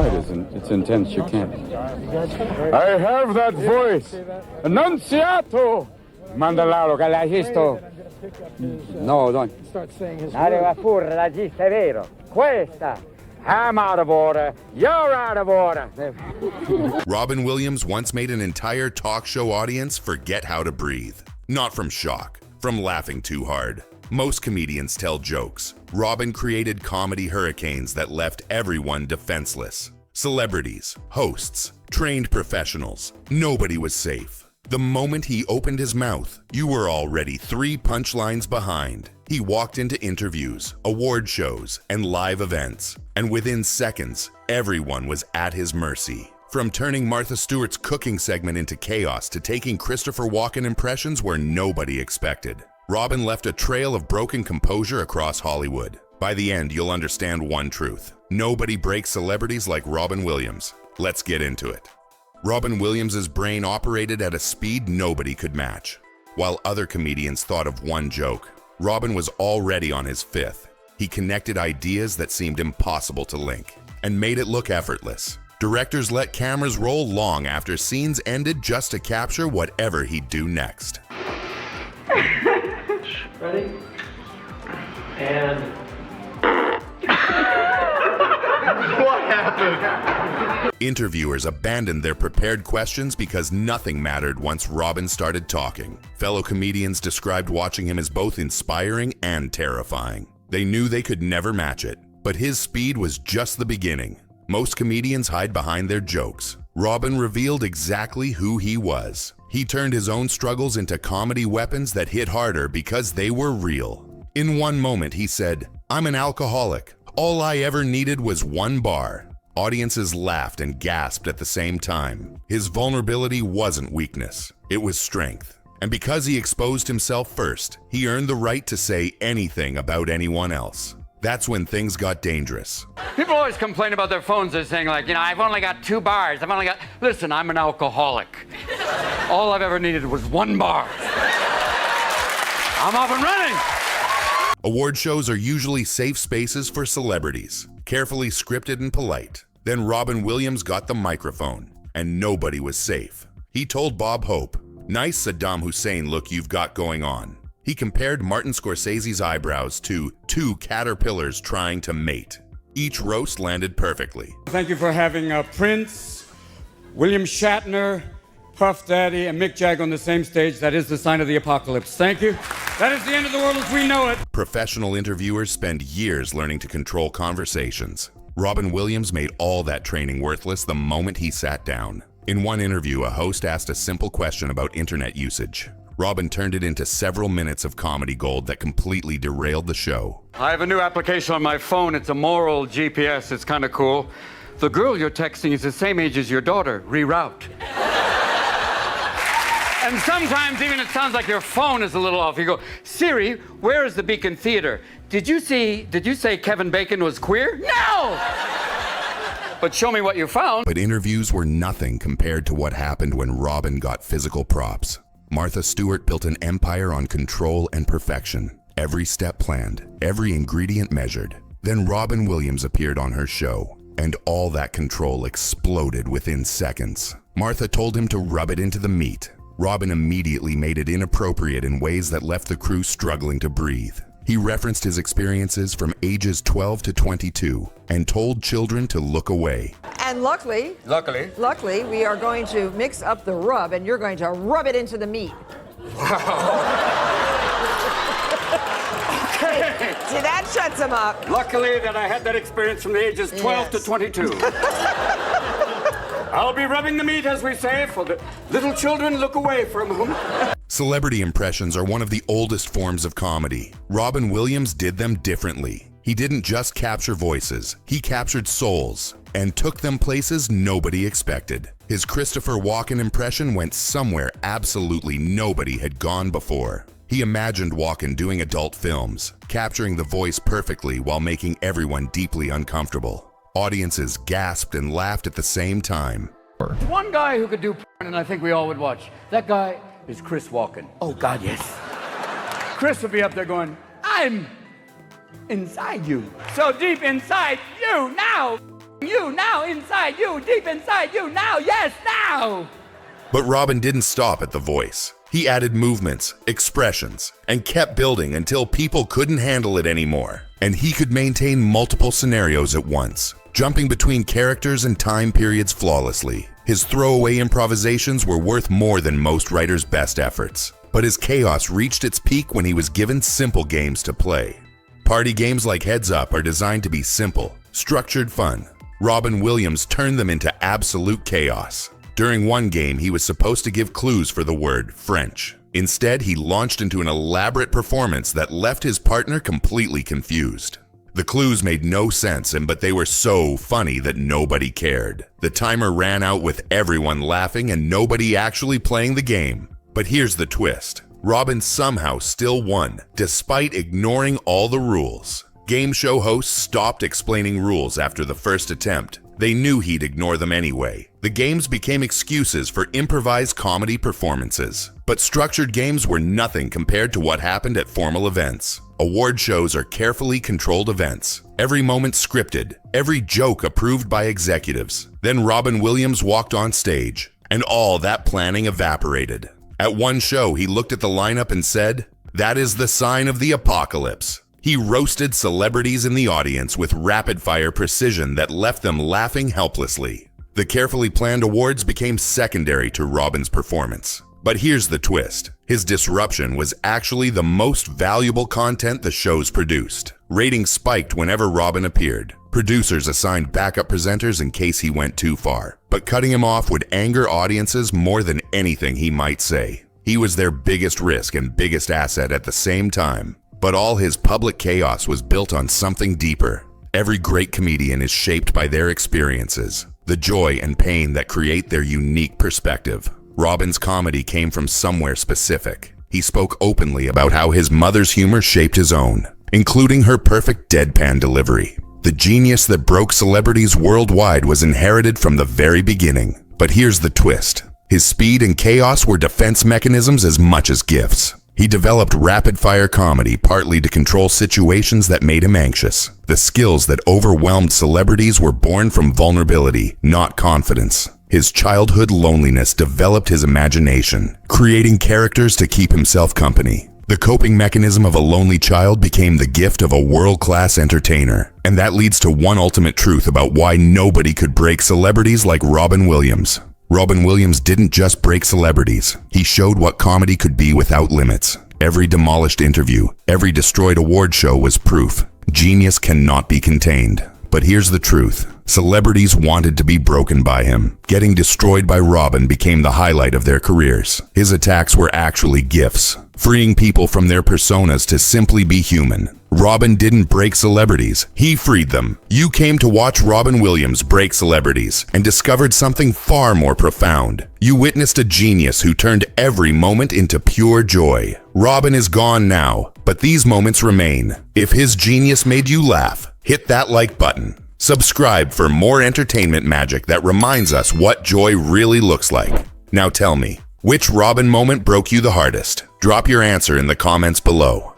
it isn't. It's intense. You can't. I have that voice. Annunziato. Mandalaro, galagisto. No, don't. Arriva pure la gista, è vero. Questa. I'm out of order. You're out of order. Robin Williams once made an entire talk show audience forget how to breathe. Not from shock, from laughing too hard. Most comedians tell jokes. Robin created comedy hurricanes that left everyone defenseless. Celebrities, hosts, trained professionals. Nobody was safe. The moment he opened his mouth, you were already 3 punchlines behind. He walked into interviews, award shows, and live events. And within seconds, everyone was at his mercy. From turning Martha Stewart's cooking segment into chaos to taking Christopher Walken impressions where nobody expected. Robin left a trail of broken composure across Hollywood. By the end, you'll understand one truth. Nobody breaks celebrities like Robin Williams. Let's get into it. Robin Williams' brain operated at a speed nobody could match. While other comedians thought of one joke, Robin was already on his 5th. He connected ideas that seemed impossible to link and made it look effortless. Directors let cameras roll long after scenes ended just to capture whatever he'd do next. Ready? And... What happened? Interviewers abandoned their prepared questions because nothing mattered once Robin started talking. Fellow comedians described watching him as both inspiring and terrifying. They knew they could never match it, but his speed was just the beginning. Most comedians hide behind their jokes. Robin revealed exactly who he was. He turned his own struggles into comedy weapons that hit harder because they were real. In one moment, he said, "I'm an alcoholic. All I ever needed was 1 bar." Audiences laughed and gasped at the same time. His vulnerability wasn't weakness, it was strength. And because he exposed himself first, he earned the right to say anything about anyone else. That's when things got dangerous. People always complain about their phones. They're saying like, I've only got 2 bars. Listen, I'm an alcoholic. All I've ever needed was 1 bar. I'm off and running. Award shows are usually safe spaces for celebrities, carefully scripted and polite. Then Robin Williams got the microphone, and nobody was safe. He told Bob Hope, "Nice Saddam Hussein look you've got going on." He compared Martin Scorsese's eyebrows to 2 caterpillars trying to mate. Each roast landed perfectly. Thank you for having Prince, William Shatner, Puff Daddy, and Mick Jagger on the same stage. That is the sign of the apocalypse. Thank you. That is the end of the world as we know it. Professional interviewers spend years learning to control conversations. Robin Williams made all that training worthless the moment he sat down. In one interview, a host asked a simple question about internet usage. Robin turned it into several minutes of comedy gold that completely derailed the show. I have a new application on my phone. It's a moral GPS. It's kind of cool. The girl you're texting is the same age as your daughter. Reroute. And sometimes even it sounds like your phone is a little off. You go, "Siri, where is the Beacon Theater? Did you say Kevin Bacon was queer?" "No!" "But show me what you found." But interviews were nothing compared to what happened when Robin got physical props. Martha Stewart built an empire on control and perfection. Every step planned, every ingredient measured. Then Robin Williams appeared on her show, and all that control exploded within seconds. Martha told him to rub it into the meat. Robin immediately made it inappropriate in ways that left the crew struggling to breathe. He referenced his experiences from ages 12 to 22 and told children to look away. And luckily, we are going to mix up the rub, and you're going to rub it into the meat. Okay. See, that shuts him up. Luckily that I had that experience from the ages 12 to 22. I'll be rubbing the meat, as we say, for the little children look away from whom. Celebrity impressions are one of the oldest forms of comedy. Robin Williams did them differently. He didn't just capture voices, he captured souls and took them places nobody expected. His Christopher Walken impression went somewhere absolutely nobody had gone before. He imagined Walken doing adult films, capturing the voice perfectly while making everyone deeply uncomfortable. Audiences gasped and laughed at the same time. One guy who could do porn, and I think we all would watch. That guy is Chris Walken. Oh, God, yes. Chris would be up there going, "I'm inside you. So deep inside you now." you, now inside you, deep inside you, now, yes, now! But Robin didn't stop at the voice. He added movements, expressions, and kept building until people couldn't handle it anymore. And he could maintain multiple scenarios at once, jumping between characters and time periods flawlessly. His throwaway improvisations were worth more than most writers' best efforts. But his chaos reached its peak when he was given simple games to play. Party games like Heads Up are designed to be simple, structured fun. Robin Williams turned them into absolute chaos. During one game, he was supposed to give clues for the word French. Instead, he launched into an elaborate performance that left his partner completely confused. The clues made no sense, but they were so funny that nobody cared. The timer ran out with everyone laughing and nobody actually playing the game. But here's the twist. Robin somehow still won, despite ignoring all the rules. Game show hosts stopped explaining rules after the first attempt. They knew he'd ignore them anyway. The games became excuses for improvised comedy performances. But structured games were nothing compared to what happened at formal events. Award shows are carefully controlled events. Every moment scripted, every joke approved by executives. Then Robin Williams walked on stage, and all that planning evaporated. At one show, he looked at the lineup and said, "That is the sign of the apocalypse." He roasted celebrities in the audience with rapid-fire precision that left them laughing helplessly. The carefully planned awards became secondary to Robin's performance. But here's the twist. His disruption was actually the most valuable content the shows produced. Ratings spiked whenever Robin appeared. Producers assigned backup presenters in case he went too far. But cutting him off would anger audiences more than anything he might say. He was their biggest risk and biggest asset at the same time. But all his public chaos was built on something deeper. Every great comedian is shaped by their experiences, the joy and pain that create their unique perspective. Robin's comedy came from somewhere specific. He spoke openly about how his mother's humor shaped his own, including her perfect deadpan delivery. The genius that broke celebrities worldwide was inherited from the very beginning. But here's the twist. His speed and chaos were defense mechanisms as much as gifts. He developed rapid-fire comedy partly to control situations that made him anxious. The skills that overwhelmed celebrities were born from vulnerability, not confidence. His childhood loneliness developed his imagination, creating characters to keep himself company. The coping mechanism of a lonely child became the gift of a world-class entertainer. And that leads to one ultimate truth about why nobody could break celebrities like Robin Williams. Robin Williams didn't just break celebrities. He showed what comedy could be without limits. Every demolished interview, every destroyed award show was proof. Genius cannot be contained. But here's the truth. Celebrities wanted to be broken by him. Getting destroyed by Robin became the highlight of their careers. His attacks were actually gifts, freeing people from their personas to simply be human. Robin didn't break celebrities, he freed them. You came to watch Robin Williams break celebrities and discovered something far more profound. You witnessed a genius who turned every moment into pure joy. Robin is gone now, but these moments remain. If his genius made you laugh, hit that like button. Subscribe for more entertainment magic that reminds us what joy really looks like. Now tell me, which Robin moment broke you the hardest? Drop your answer in the comments below.